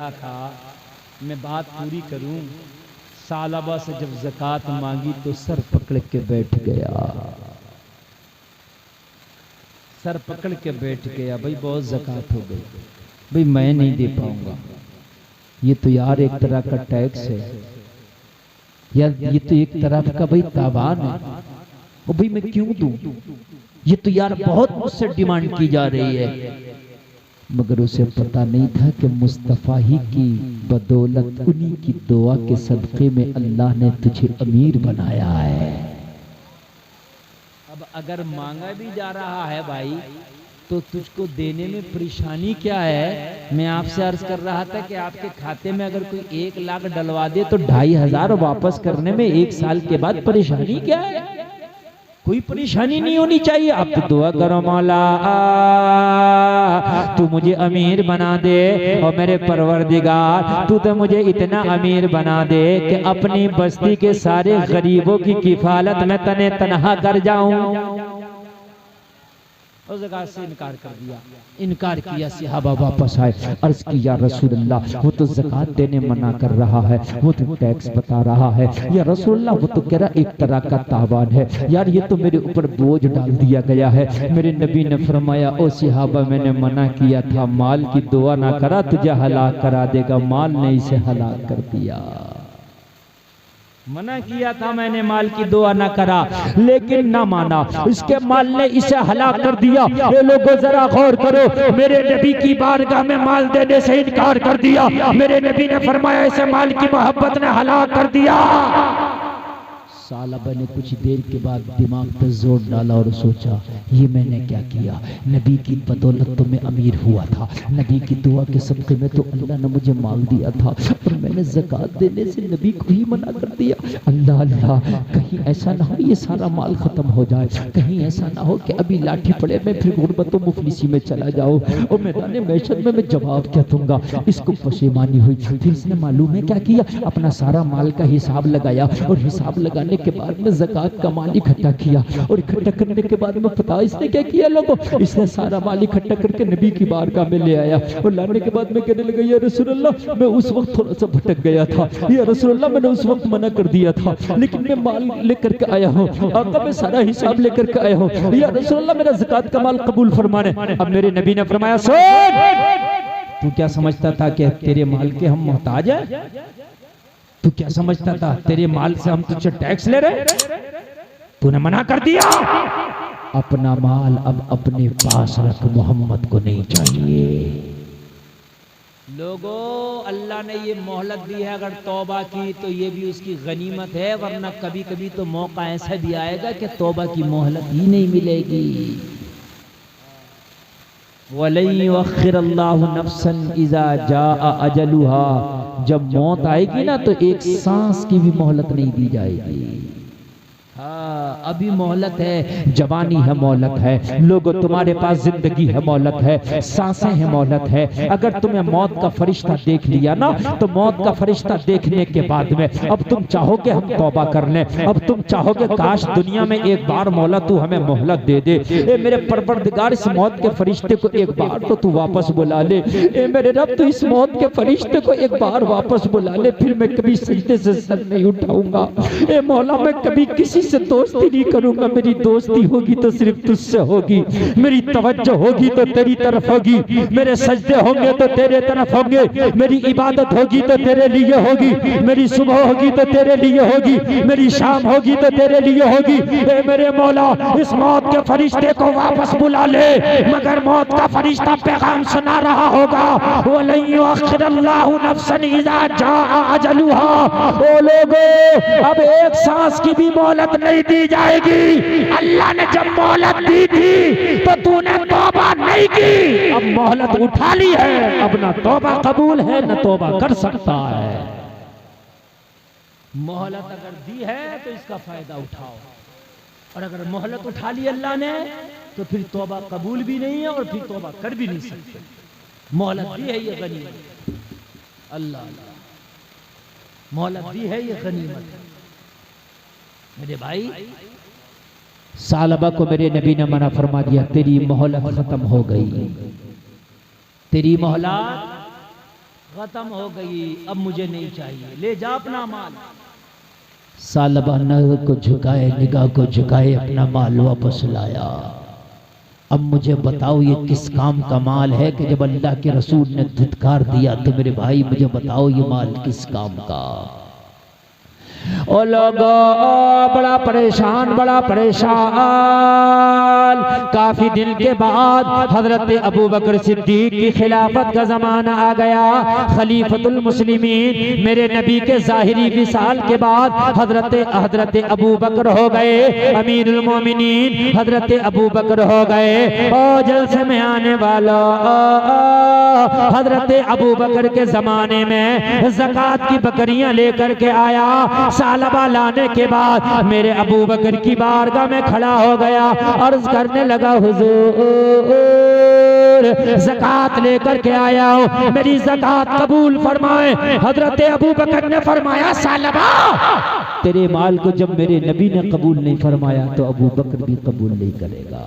रखा था, मैं बात पूरी करूं। सालबा से जब ज़कात मांगी तो सर पकड़ के बैठ गया, सर पकड़ के बैठ गया। भाई बहुत ज़कात हो गई, भाई मैं नहीं दे पाऊंगा। ये तो यार एक तरह का टैक्स है यार, ये तो एक तरह का भाई तावान है। और भाई मैं क्यों दूं? ये तो यार बहुत मुझसे डिमांड की जा रही है। मगर उसे पता नहीं था कि मुस्तफ़ा ही की बदौलत, उन्हीं की दुआ के सदक़े में अल्लाह ने तुझे अमीर बनाया है। अब अगर मांगा भी जा रहा है भाई, तो तुझको देने में परेशानी क्या है? मैं आपसे अर्ज कर रहा था कि आपके खाते में अगर कोई 1 लाख डलवा दे तो 2,500 वापस करने में 1 साल के बाद परेशानी क्या है? कोई परेशानी नहीं होनी चाहिए। आप तो दुआ करो, मौला तू मुझे अमीर बना दे, और मेरे परवरदिगार तू तो मुझे इतना अमीर बना दे कि अपनी बस्ती के सारे गरीबों की किफालत में तने तनहा कर जाऊं। और ज़कात से इनकार कर दिया, इनकार किया। सहाबा वापस आए, अर्ज किया रसूलल्लाह वो तो ज़कात देने मना कर रहा है, वो तो टैक्स बता रहा है। या रसूलल्लाह वो तो कह रहा एक तरह का तावान है। यार ये तो मेरे ऊपर बोझ डाल दिया गया है। मेरे नबी ने फरमाया, ओ सहाबा मैंने मना किया था, माल की दुआ ना करा तुझे हलाक करा देगा। माल ने इसे हलाक कर दिया। मना किया था मैंने, माल की दुआ ना करा, लेकिन ना माना, इसके माल ने इसे हलाक कर दिया। ये लोगों जरा गौर करो, मेरे नबी की बारगाह में माल देने से इनकार कर दिया। मेरे नबी ने फरमाया इसे माल की मोहब्बत ने हलाक कर दिया। सालबा ने कुछ देर के बाद दिमाग पर जोर डाला और सोचा ये मैंने क्या किया? नबी की बदौलत तो मैं अमीर हुआ था, नबी की दुआ के सदक़े में तो अल्लाह ने मुझे माल दिया था, और मैंने ज़कात देने से नबी को ही मना कर दिया। अल्लाह अल्लाह, कहीं ऐसा ना हो ये सारा माल खत्म हो जाए, कहीं ऐसा ना हो कि अभी लाठी पड़े मैं फिर गुर्बत व मुफलिसी में चला जाऊँ, और मैदान महशर में मैं जवाब क्या दूंगा। इसको पशेमानी हुई। फिर इसने मालूम है क्या किया? अपना सारा माल का हिसाब लगाया, और हिसाब लगाने के बाद में ज़कात का माल इकट्ठा किया, और इकट्ठा करने के बाद में पता इसने क्या किया लोगों? इसने सारा माल इकट्ठा करके नबी की बारगाह में ले आया, और लाने के बाद में कहने लगा या रसूलल्लाह मैं उस वक्त थोड़ा सा भटक गया था, या रसूलल्लाह मैंने उस वक्त मना कर दिया था, लेकिन मैं माल लेकर के आया हूँ, आका मैं सारा हिसाब लेकर के आया हूँ, या रसूलल्लाह मेरा ज़कात का माल कबूल फरमाने। अब मेरे नबी ने फरमाया सुन, तू क्या समझता था कि तेरे माल के हम मोहताज हैं? तू क्या समझता था तेरे माल से हम तुझसे टैक्स ले रहे? तूने मना कर दिया। अपना माल अब अपने पास रख, मोहम्मद को नहीं चाहिए। लोगों, अल्लाह ने ये मोहलत दी है, अगर तौबा की तो ये भी उसकी गनीमत है, वरना कभी कभी तो मौका ऐसा भी आएगा कि तौबा की मोहलत ही नहीं मिलेगी। वलन युअख्खिरल्लाहु नफ्सन इज़ा जाअ अजलुहा, जब मौत आएगी ना तो एक सांस की भी मोहलत नहीं दी जाएगी। हाँ, अभी मोहलत है, जवानी है मोहलत है, लोगों तुम्हारे पास जिंदगी है मोहलत है, सांसें हैं मोहलत है। अगर तुम्हें मौत का फरिश्ता देख लिया ना, तो मौत का फरिश्ता देखने के बाद में अब तुम चाहोगे हम तौबा कर लें, अब तुम चाहोगे काश दुनिया में एक बार मौला तू हमें मोहलत दे दे। ए मेरे परवरदिगार, इस मौत के फरिश्ते को एक बार तो तू वापस बुला ले। ए मेरे रब, तो इस मौत के फरिश्ते को एक बार वापस बुला ले, फिर मैं कभी सजदे से सर नहीं उठाऊंगा। ए मौला, मैं कभी किसी से दोस्ती नहीं करूंगा, मेरी दोस्ती होगी तो सिर्फ तुझसे होगी, मेरी तवज्जो होगी तो तेरी तरफ होगी, मेरे सजदे होंगे तो तेरे तरफ होंगे, मेरी इबादत होगी तो तेरे लिए होगी, मेरी सुबह होगी तो तेरे लिए होगी, मेरी शाम होगी तो तेरे लिए होगी। ए मेरे मौला, इस मौत के फरिश्ते को वापस बुला ले, मगर मौत का फरिश्ता पैगाम सुना रहा होगा, वलन युअख्खिरल्लाहु नफ्सन इज़ा जाअ अजलुहा। ओ लोगों, अब एक सांस की भी मोहलत नहीं दी जाएगी। अल्लाह ने जब मोहलत दी थी तो तूने तौबा नहीं की, अब मोहलत उठा ली है, अब ना तौबा कबूल है न तौबा कर सकता है। मोहलत अगर दी है तो इसका फायदा उठाओ, और अगर मोहलत उठा ली अल्लाह ने तो फिर तौबा कबूल भी नहीं है और फिर तौबा कर भी नहीं सकते। मोहलत दी है ये गनीमत, अल्लाह मोहलत दी है ये गनीमत। मेरे भाई, सालबा को मेरे नबी ने मना फरमा दिया, तेरी मोहलत खत्म हो गई, तेरी मोहलत खत्म हो गई, अब मुझे नहीं चाहिए, ले जा अपना माल। सालबा नजर को झुकाए, निगाह को झुकाए, अपना माल वापस लाया। अब मुझे बताओ ये किस काम का माल है कि जब अल्लाह के रसूल ने धिक्कार दिया तो मेरे भाई मुझे बताओ ये माल किस काम का। ओ लोगो बड़ा परेशान, बड़ा परेशान। काफी दिन के बाद हजरत अबू बकर सिद्दीक की खिलाफत का जमाना आ गया। खलीफतुल मुस्लिमीन मेरे नबी के जाहिरी विसाल के बाद हजरत अबू बकर हो गए, अमीरुल मोमिनीन हजरत अबू बकर हो गए। ओ जलसे में आने वाला हजरत अबू बकर के जमाने में ज़कात की बकरियां लेकर के आया। सालबा लाने के बाद मेरे अबू बकर की बारगाह में खड़ा हो गया, अर्ज करने लगा हुजूर ज़कात लेकर के आया हूं, मेरी ज़कात कबूल फरमाए। हजरत अबू बकर ने फरमाया सालबा तेरे माल को जब मेरे नबी ने कबूल नहीं फरमाया तो अबू बकर भी कबूल नहीं करेगा।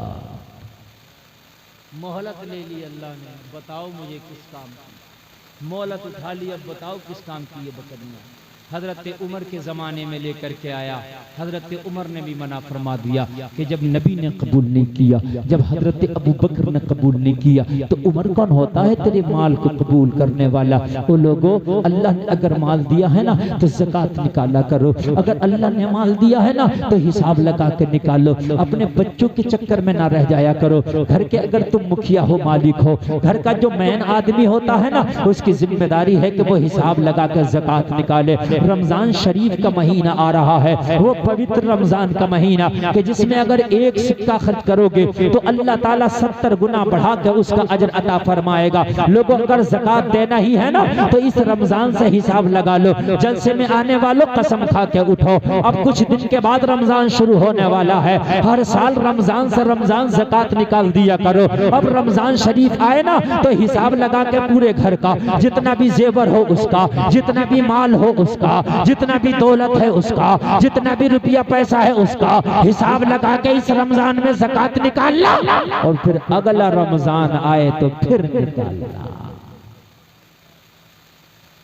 मोहलत ले ली अल्लाह ने, बताओ मुझे किस काम की। मोहलत उठा ली, अब बताओ किस काम की ये बकरियां। हजरत उमर के ज़माने में लेकर के आया। हजरत उमर ने भी मना फरमा दिया कि जब नबी ने कबूल नहीं किया, जब हजरत अबू बकर ने कबूल नहीं किया तो उमर कौन होता है तेरे माल को कबूल करने वाला। वो लोगों अल्लाह ने अगर माल दिया है ना तो ज़कात निकाला करो, अगर अल्लाह ने माल दिया है ना तो हिसाब लगा के निकालो। अपने बच्चों के चक्कर में ना रह जाया करो। घर के अगर तुम मुखिया हो, मालिक हो, घर का जो मेन आदमी होता है ना उसकी जिम्मेदारी है कि वो हिसाब लगा कर ज़कात निकाले। रमजान शरीफ का महीना आ रहा है, वो पवित्र रमजान का महीना कि जिसमें अगर एक सिक्का खर्च करोगे तो अल्लाह ताला 70 गुना बढ़ा के उसका अजर अता फरमाएगा। लोगों अगर ज़कात देना ही है ना तो इस रमजान से हिसाब लगा लो। जलसे में आने वालों कसम खा के उठो, अब कुछ दिन के बाद रमजान शुरू होने वाला है। हर साल रमजान से रमजान ज़कात निकाल दिया करो। अब रमजान शरीफ आए ना तो हिसाब लगा के पूरे घर का जितना भी जेवर हो उसका, जितना भी माल हो उसका, जितना भी दौलत है उसका, जितना भी रुपया पैसा है उसका हिसाब लगा के इस रमजान में ज़कात निकालना और फिर अगला रमजान आए तो फिर निकालना।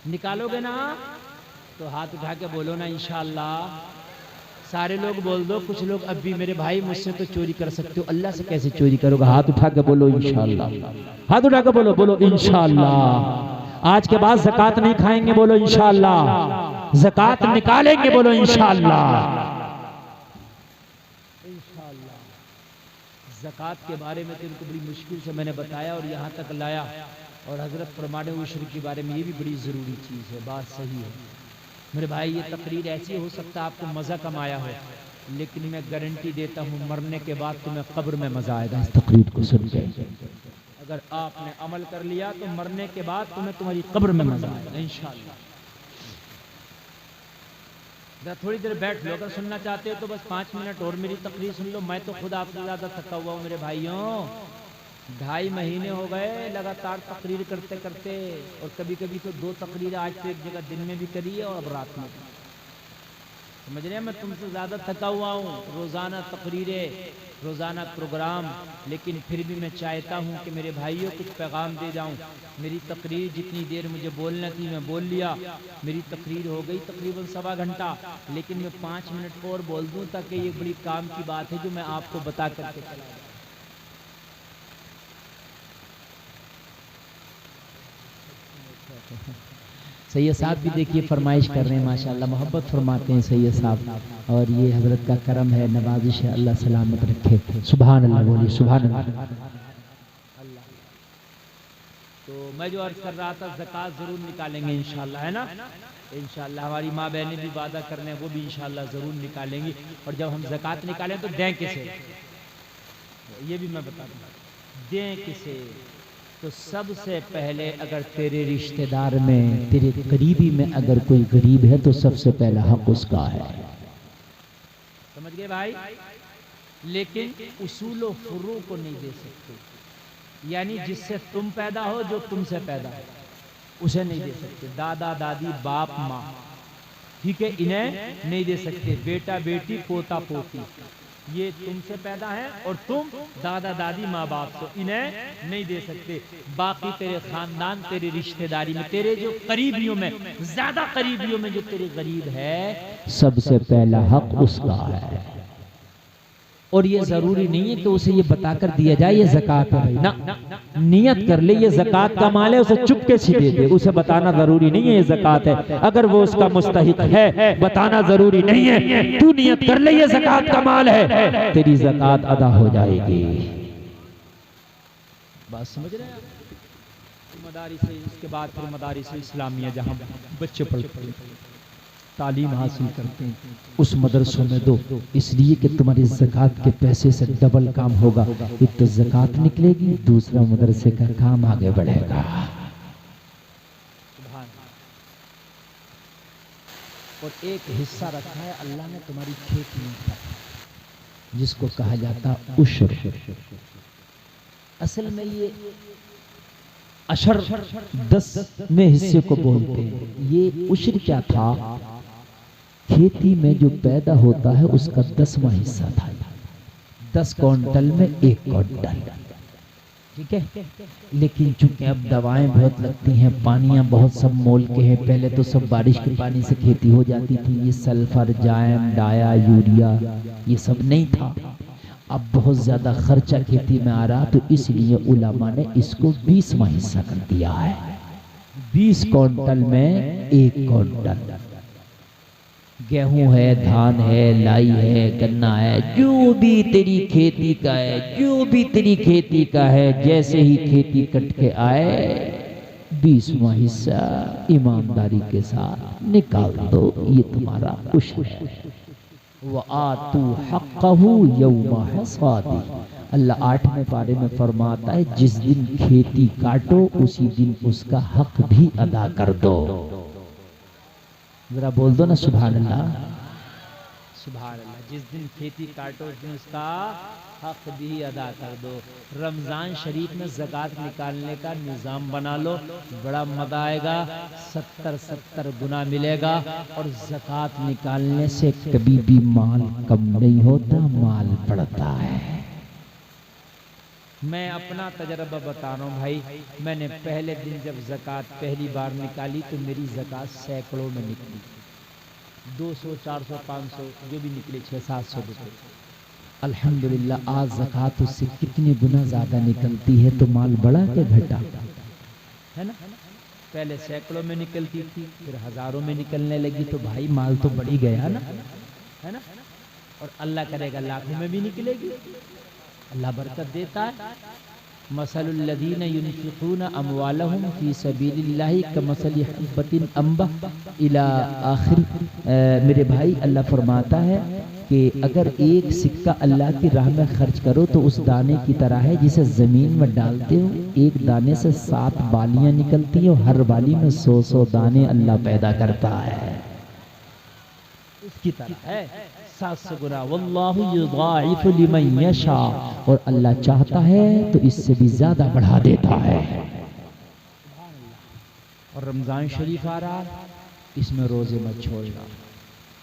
निकालोगे ना तो हाथ उठा के बोलो ना इंशाअल्लाह। सारे लोग बोल दो, कुछ लोग अब भी मेरे भाई मुझसे तो चोरी कर सकते हो, अल्लाह से कैसे चोरी करोगे? हाथ उठा के बोलो इंशाअल्लाह। हाथ उठा के बोलो, बोलो इंशाअल्लाह। आज के बाद ज़कात नहीं खाएंगे, बोलो इंशाअल्लाह। ज़कात निकालेंगे, बोलो इंशाअल्लाह। इंशाअल्लाह। ज़कात के बारे में तो इनको बड़ी मुश्किल से मैंने बताया और यहाँ तक लाया। और हजरत फरमाने उश्र के बारे में ये भी बड़ी ज़रूरी चीज़ है। बात सही है मेरे भाई। ये तकरीर ऐसी हो सकता है आपको मज़ा कम आया हो, लेकिन मैं गारंटी देता हूँ मरने के बाद तुम्हें कब्र में मज़ा आएगा इस तकरीर को सुन के। अगर आपने अमल कर लिया तो मरने के बाद तुम्हें तुम्हारी कब्र में मज़ा आएगा इंशाअल्लाह। थोड़ी देर बैठ लो, अगर सुनना चाहते हो तो बस 5 मिनट और मेरी तकरीर सुन लो। मैं तो खुद आपसे ज़्यादा थका हुआ हूँ मेरे भाइयों। 2.5 महीने हो गए लगातार तकरीर करते करते, और कभी कभी तो 2 तकरीर आज तो एक जगह दिन में भी करी है और अब रात में। समझ रहे हैं, मैं तुमसे ज़्यादा थका हुआ हूँ। रोज़ाना तकरीरें, रोज़ाना प्रोग्राम, लेकिन फिर भी मैं चाहता हूँ कि मेरे भाइयों कुछ पैगाम दे जाऊँ। मेरी तकरीर जितनी देर मुझे बोलना थी मैं बोल लिया। मेरी तकरीर हो गई तकरीबन 1.25 घंटा, लेकिन मैं 5 मिनट और बोल दूँ ताकि ये बड़ी काम की बात है जो मैं आपको बता करके चला। सैयद साहब भी देखिए फरमाइश कर रहे हैं, माशाल्लाह मोहब्बत फरमाते हैं सैयद साहब। और ये हजरत का करम है, नवाजिश है, अल्लाह सलामत रखे। सुभान अल्लाह बोलिए, सुभान अल्लाह। तो मैं जो अर्ज कर रहा था, ज़कात ज़रूर निकालेंगे इंशाल्लाह, है ना? इंशाल्लाह हमारी माँ बहनें भी वादा कर रहे हैं, वो भी इंशाल्लाह ज़रूर निकालेंगी। और जब हम ज़कात निकालें तो दें किसे, ये भी मैं बता दूँ। दें किसे? तो सबसे पहले अगर तेरे रिश्तेदार में, तेरे करीबी में अगर कोई गरीब है तो सबसे पहला हक उसका है। समझ गए भाई? लेकिन उसूल व फुरू को नहीं दे सकते, यानी जिससे तुम पैदा हो, जो तुमसे पैदा हो, उसे नहीं दे सकते। दादा दादी, बाप माँ, ठीक है, इन्हें नहीं दे सकते। बेटा बेटी, पोता पोती, ये तुमसे पैदा हैं और तुम दादा दादी माँ बाप से, इन्हें नहीं दे सकते। बाकी तेरे खानदान, तेरी रिश्तेदारी में, तेरे जो करीबियों में, ज्यादा करीबियों में जो तेरे गरीब है, सबसे पहला हक उसका है। और ये जरूरी नहीं है कि उसे ये बताकर दिया जाए ये ज़कात है भाई ना, नियत कर ले ये ज़कात का माल है, उसे चुपके से दे दे, उसे बताना जरूरी नहीं है ये ज़कात है। अगर वो उसका मुस्तहिक है, बताना जरूरी नहीं है, तू नियत कर ले ये ज़कात का माल है, तेरी ज़कात अदा हो जाएगी। बात समझ रहे हैं आप? मदारिस से, इसके बाद फिर मदारिस इस्लामिया जहाँ बच्चे पढ़ते हैं, तालीम हासिल करते हैं, उस मदरसों में दो, इसलिए कि तुम्हारी ज़कात के पैसे से डबल काम होगा। एक तो ज़कात निकलेगी, दूसरा मदरसे का काम आगे बढ़ेगा। और एक हिस्सा रखा है अल्लाह ने तुम्हारी खेती में, जिसको कहा जाता उश्र। असल में ये अशर 10वें हिस्से को बोलते हैं। ये उश्र क्या था? खेती में जो पैदा होता है उसका 10वां हिस्सा था। 10 क्विंटल में 1 क्विंटल, ठीक है। लेकिन चूंकि अब दवाएं बहुत लगती हैं, पानियां बहुत सब मोल के हैं, पहले तो सब बारिश के पानी से खेती हो जाती थी, ये सल्फर, जायम, डाया, यूरिया ये सब नहीं था। अब बहुत ज्यादा खर्चा खेती में आ रहा, तो इसलिए उलमा ने इसको 20वां हिस्सा कर दिया है। 20 क्विंटल में 1 क्विंटल। गेहूं है, धान है, लाई है, गन्ना है, जो भी तेरी खेती का है, जो भी तेरी खेती का है, जैसे ही खेती कट के आए 20वां हिस्सा ईमानदारी के साथ निकाल दो, ये तुम्हारा उश्र है। व आतू हक़्क़हू यौमा हसादी। अल्लाह 8वें पारे में फरमाता है, जिस दिन खेती काटो उसी दिन उसका हक भी अदा कर दो। जरा बोल दो ना सुभान अल्लाह, सुभान अल्लाह। जिस दिन खेती काटो उस दिन उसका हक भी अदा कर दो। रमजान शरीफ में ज़कात निकालने का निज़ाम बना लो, बड़ा मजा आएगा, 70 गुना मिलेगा। और ज़कात निकालने से कभी भी माल कम नहीं होता, माल बढ़ता है। मैं अपना तजर्बा बता रहा हूँ भाई, मैंने पहले दिन जब ज़कात पहली बार निकाली तो मेरी ज़कात सैकड़ों में निकली, 200, 400, 500 जो भी निकले, 600-700 रुपये। अल्हम्दुलिल्लाह आज ज़कात उससे कितनी गुना ज़्यादा निकलती है, तो माल बढ़ा के घटा है ना। पहले सैकड़ों में निकलती थी, फिर हज़ारों में निकलने लगी, तो भाई माल तो बढ़ ही गया ना, है ना। और अल्लाह करेगा लाखों में भी निकलेगी, अल्लाह बरकत देता है। मसलुल्लज़ीना युनफ़िक़ूना अमवालहुम फ़ी सबीलिल्लाहि कमसलि हब्बतिन अंबत इला आखिर। मेरे भाई, अल्लाह फरमाता है कि अगर एक सिक्का अल्लाह की राह में खर्च करो तो उस दाने की तरह है जिसे ज़मीन में डालते हो, एक दाने से 7 बालियाँ निकलती हैं और हर बाली में 100 दाने अल्लाह पैदा करता है, उसकी तरह है 700 गुना। वल्लाहु युज़ाइफ़ु लिमन यशा, और अल्लाह चाहता है तो इससे भी ज्यादा बढ़ा देता है। और रमजान शरीफ आ रहा, इसमें रोजे मत छोड़ना।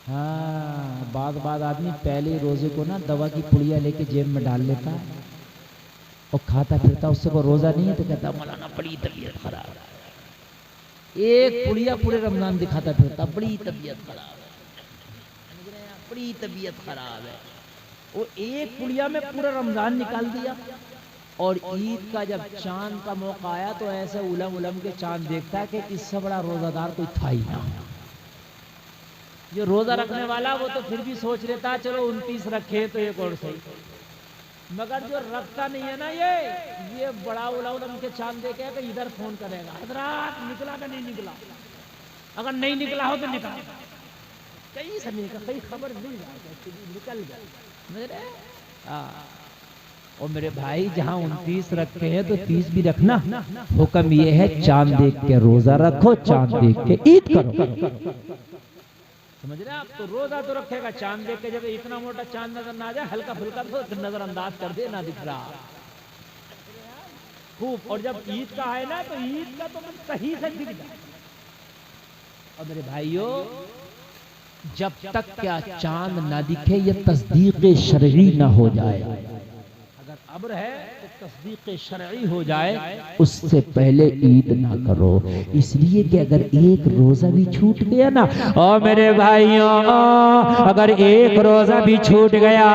हाँ, बाद आदमी पहले रोजे को ना दवा की पुड़िया लेके जेब में डाल लेता है और खाता फिरता, उससे को रोजा नहीं है तो कहता मौलाना बड़ी तबीयत खराब है। एक पुड़िया पूरे रमजान दिखाता फिरता, बड़ी तबीयत खराब है, बड़ी तबीयत खराब है। वो एक पुड़िया में पूरा रमजान निकाल दिया। और ईद का जब चांद का मौका आया तो ऐसे उलम उलम के चांद देखता है कि इससे बड़ा रोजादार कोई था ही ना। जो रोजा रखने वाला वो तो फिर भी सोच लेता चलो 29 रखे तो एक और सही, मगर जो रखता नहीं है ना, ये बड़ा उलम के चांद देखे कि इधर फोन करेगा, हजरात निकला का नहीं निकला, अगर नहीं निकला हो तो निकला, कहीं समय का कहीं खबर मिल जाए, निकल गया। और मेरे भाई, जहाँ 29 रखे हैं तो 30 भी रखना। हुक्म ये है, चांद देख के रोजा रखो, चांद देख के ईद करो। समझ रहे आप? तो रोजा तो रखेगा, चांद देख के जब इतना मोटा चांद नजर ना आ जाए, हल्का फुल्का तो नजरअंदाज कर दे, ना दिख रहा खूब। और जब ईद का है ना, तो ईद का तो सही से दिख जाए। और मेरे भाइयों, जब तक क्या चांद ना दिखे या तस्दीक शरई ना हो जाए। अगर अब्र है तो तस्दीक शरई हो जाए, उससे पहले ईद ना करो। इसलिए कि अगर एक रोजा भी छूट गया ना, और मेरे भाइयों अगर एक रोजा भी छूट गया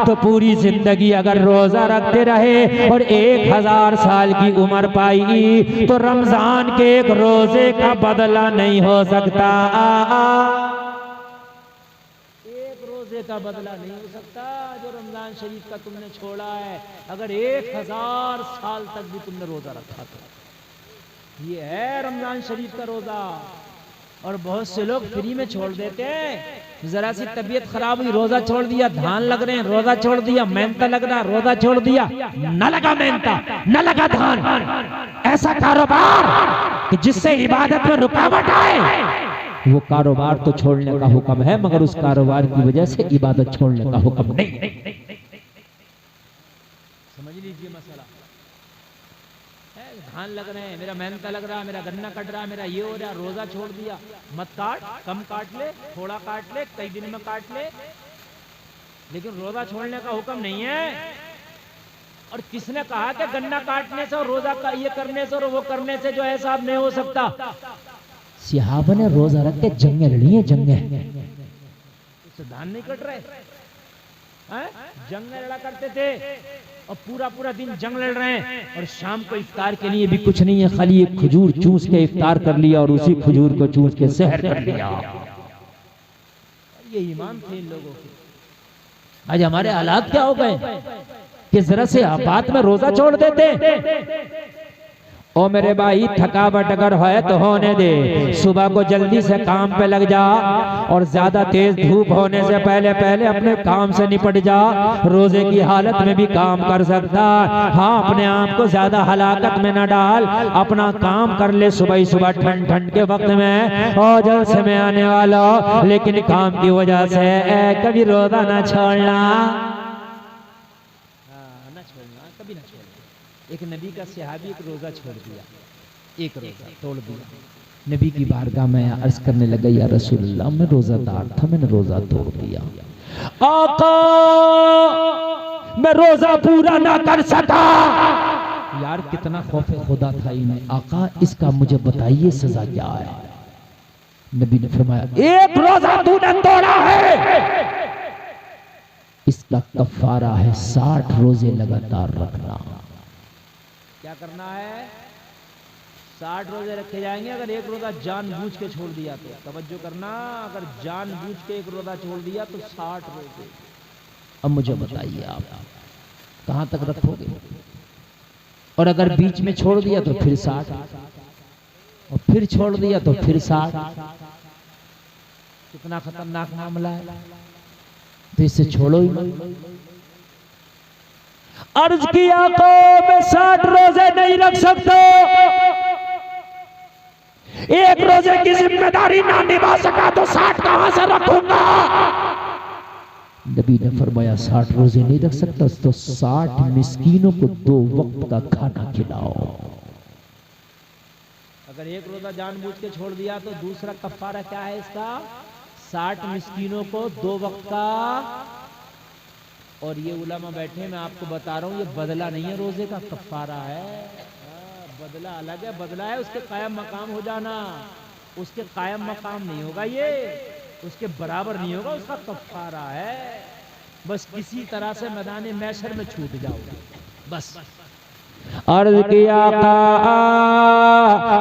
तो पूरी जिंदगी अगर रोजा रखते रहे और 1000 साल की उम्र पाई तो रमजान के एक रोजे का बदला नहीं हो सकता। का बदला नहीं हो सकता जो रमजान शरीफ का तुमने छोड़ा है। अगर 1000 साल तक भी तुमने रोजा रखा तो ये है रमजान शरीफ का रोजा। और बहुत से लोग फ्री में छोड़ देते हैं। जरा सी तबीयत खराब हुई, रोजा छोड़ दिया, धान लग रहे हैं, रोजा छोड़ दिया, मेहनत लग रहा, रोजा छोड़ दिया, न लगा मेहनत न लगा धान। ऐसा कारोबार जिससे इबादत में रुकावट आए, वो कारोबार तो छोड़ने का हुक्म है, मगर उस कारोबार की वजह से इबादत छोड़ने का हुक्म नहीं। समझ लीजिए मसला। धान लग रहे हैं, मेरा मेहनत लग रहा, मेरा गन्ना कट रहा, मेरा ये हो रहा, रोजा छोड़ दिया। मत काट, कम काट ले, थोड़ा काट ले, कई दिन में काट ले, लेकिन रोजा छोड़ने का हुक्म नहीं है। और किसने कहा कि गन्ना काटने से और रोजा का ये करने से और वो करने से जो है साहब नहीं हो सकता। सहाबा ने रोजा रख के जंगें लड़ी हैं, जंगें। धान नहीं कट रहे हैं, जंग लड़ा करते थे और पूरा पूरा दिन जंग लड़ रहे हैं, और शाम को इफ्तार के लिए भी कुछ नहीं है, खाली एक खजूर चूस के इफ्तार कर लिया और उसी खजूर को चूस के सहर कर लिया। ये ईमान थे इन लोगों के। आज हमारे हालात क्या हो गए कि जरा से आपात में रोजा छोड़ देते। ओ मेरे भाई, थकावट अगर है तो होने दे, सुबह को जल्दी से काम पे लग जा और ज्यादा तेज धूप होने से पहले पहले अपने काम से निपट जा। रोजे की हालत में भी काम कर सकता। हाँ, अपने आप को ज्यादा हलाकत में न डाल, अपना काम कर ले सुबह सुबह ठंड ठंड के वक्त में और जलसे में आने वाला, लेकिन काम की वजह से कभी रोजा ना छोड़ना, कभी ना छोड़ना। एक नबी का सहाबी एक रोजा छोड़ दिया, एक रोजा तोड़ दिया। नबी की बारगाह में अर्ज करने लगा, या रसूलल्लाह मैं रोजादार था, मैंने रोजा तोड़ दिया। आका मैं रोजा पूरा ना कर सका। यार कितना खौफ खुदा था इन्हें। आका इसका मुझे बताइए सजा क्या है। नबी ने फरमाया, एक रोजा तूने तोड़ा है, इसका कफारा है 60 रोजे लगातार रखना। क्या करना है? 60 रोजे रखे जाएंगे। अगर एक रोजा जानबूझ के छोड़ दिया तो तवज्जो करना, अगर जानबूझ के एक रोजा छोड़ दिया तो 60 रोजे। अब मुझे बताइए आप कहां तक रखोगे? और अगर बीच में छोड़ दिया तो फिर 60, और फिर छोड़ दिया तो फिर 60। कितना खतरनाक मामला है। तो इससे छोड़ो ही मत। अर्ज किया तो मैं 60 रोजे नहीं रख सकता, एक रोजे की जिम्मेदारी ना निभा सका तो 60 कहां से रखूंगा? नबी ने फरमाया 60 रोजे नहीं रख सकता तो 60 मिस्कीनों को 2 वक्त का खाना खिलाओ। अगर एक रोजा जानबूझ के छोड़ दिया तो दूसरा कफारा क्या है इसका? 60 मिस्कीनों को 2 वक्त का। और ये उलमा बैठे, मैं आपको बता रहा हूँ, ये बदला नहीं है, रोजे का कफारा है। बदला अलग है, बदला है उसके कायम मकाम हो जाना। उसके कायम मकाम नहीं होगा, ये उसके बराबर नहीं होगा, उसका कफारा है। बस किसी तरह से मैदान मैशर में छूट जाओगे बस। अर्ज किया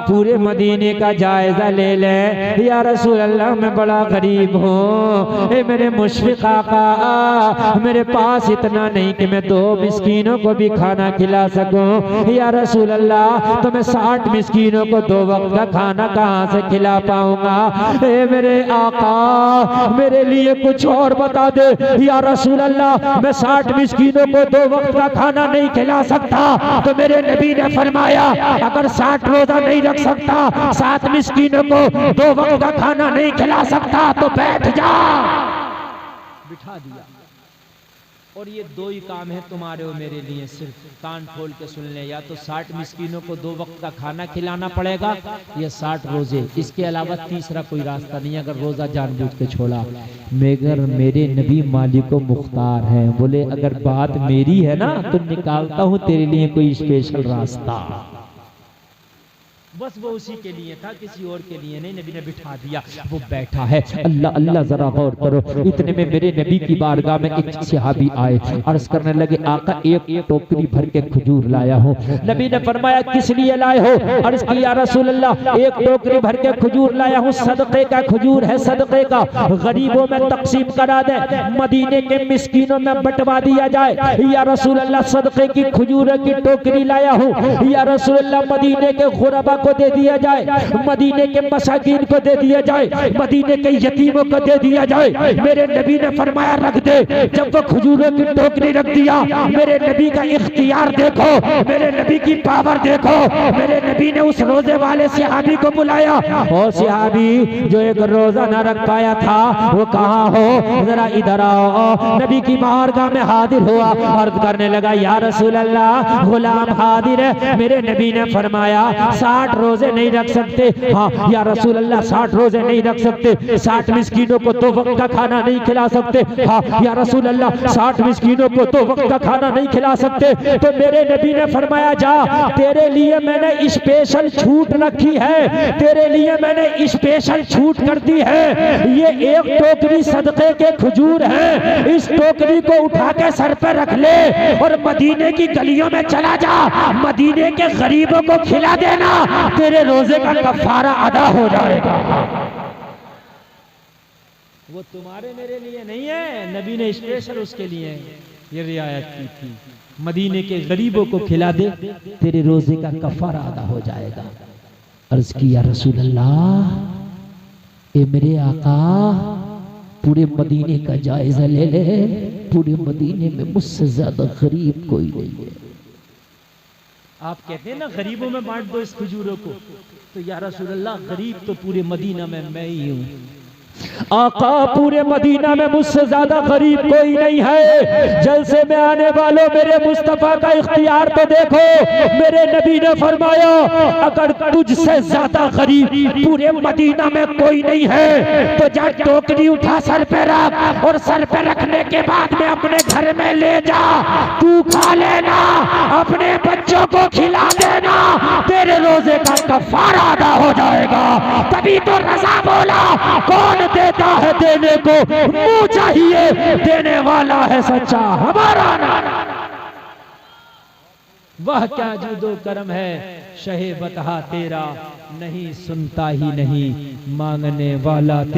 पूरे मदीने का जायजा ले ले, या रसूल अल्लाह मैं बड़ा गरीब हूँ, मेरे मुशफिक आका मेरे पास इतना नहीं कि मैं 2 मिस्कीनों को भी खाना खिला सकूं। या रसूल अल्लाह तो मैं 60 मिस्कीनों को 2 वक्त का खाना कहाँ से खिला पाऊंगा? मेरे आका मेरे लिए कुछ और बता दे। या रसूल अल्लाह मैं 60 मिस्कीनों को 2 वक्त का खाना नहीं खिला सकता। तो मेरे नबी ने फरमाया, अगर 60 रोजा नहीं रख सकता, 7 मिस्कीनों को 2 वक्त का खाना नहीं खिला सकता तो बैठ जा। बिठा दिया। और ये दो ही काम है तुम्हारे और मेरे लिए, सिर्फ कान खोल के सुन ले। या तो 60 मिस्कीनों को 2 वक्त का खाना खिलाना पड़ेगा, या 60 रोजे। इसके अलावा तीसरा कोई रास्ता नहीं अगर रोजा जानबूझ के छोड़ा। मगर मेरे नबी मालिको मुख्तार हैं, बोले अगर बात मेरी है ना तो निकालता हूँ तेरे लिए कोई स्पेशल रास्ता। बस वो उसी के लिए था, किसी और के लिए नहीं। नबी ने बिठा दिया, वो बैठा है। अल्लाह अल्लाह, जरा गौर करो। इतने में मेरे नबी की बारगाह में एक सहाबी आए, अर्ज करने लगे आका एक टोकरी भर के खजूर लाया हूँ। नबी ने फरमाया किस लिए लाए हो? अर्ज किया रसूल अल्लाह एक टोकरी भर के खजूर लाया हूँ, सदक़े का खजूर है, सदक़े का, गरीबों में तकसीम करा दे, मदीने के मिस्कीनों में बंटवा दिया जाए। या रसूल अल्लाह सदक़े की खजूर की टोकरी लाया हूँ। या रसूल अल्लाह मदीने के गुरबा को दे दिया जाए, मदीने के मसाकीन को दे दिया जाए, मदीने के यतीमों को दे दिया जाए। मेरे नबी ने फरमाया रख दे। जब वो खजूरों की टोकरी रख दिया, मेरे नबी का इख्तियार देखो, मेरे नबी की पावर देखो। मेरे नबी ने उस रोजे वाले सहाबी को बुलाया। और सहाबी जो एक रोजा न रख पाया था वो कहाँ हो, जरा इधर आओ। नबी की बारगाह में हाजिर हुआ, अर्ज करने लगा या रसूल अल्लाह गुलाम हाजिर है। मेरे नबी ने फरमाया 60 रोजे नहीं रख सकते। हाँ या रसूल अल्लाह 60 रोजे नहीं रख सकते। 60 मिस्कीनों को 2 वक्त का खाना नहीं खिला सकते। हाँ या रसूल अल्लाह 60 मिस्कीनों को 2 वक्त का खाना नहीं खिला सकते। तो मेरे नबी ने फरमाया जा, तेरे लिए मैंने स्पेशल छूट रखी है, तेरे लिए मैंने स्पेशल छूट कर दी है। ये एक टोकरी सदक़े के खजूर है, इस टोकरी को उठा के सर पे रख ले और मदीने की गलियों में चला जा, मदीने के गरीबों को खिला देना, तेरे रोजे का कफारा अदा हो जाएगा। वो तुम्हारे मेरे लिए नहीं है, नबी ने स्पेशल उसके लिए ये रियायत की थी। मदीने के गरीबों को खिला दे, तेरे रोजे का कफारा अदा हो जाएगा। अर्ज किया रसूल अल्लाह ए मेरे आका पूरे मदीने का जायजा ले ले, पूरे मदीने में मुझसे ज्यादा गरीब कोई नहीं है। आप कहते हैं ना गरीबों में बांट दो इस खजूरों को, तो या रसूल अल्लाह गरीब तो पूरे मदीना में मैं ही हूँ। आका पूरे मदीना में मुझसे ज्यादा गरीब कोई नहीं है। जलसे में आने वालों मेरे मुस्तफा का इख्तियार तो देखो। मेरे नबी ने फरमाया अगर तुझसे ज्यादा गरीब पूरे मदीना में कोई नहीं है तो जा टोकरी उठा सर पे रख, और सर पे रखने के बाद में अपने घर में ले जा, तू खा लेना, अपने बच्चों को खिला देना, तेरे रोजे का कफारा अदा हो जाएगा। तभी तो रज़ा बोला कौन देता है देने को, मुंह चाहिए देने वाला है सच्चा हमारा नारा। वह क्या जुदो करम है शहे बता तेरा, नहीं सुनता ही नहीं मांगने वाला तेरा।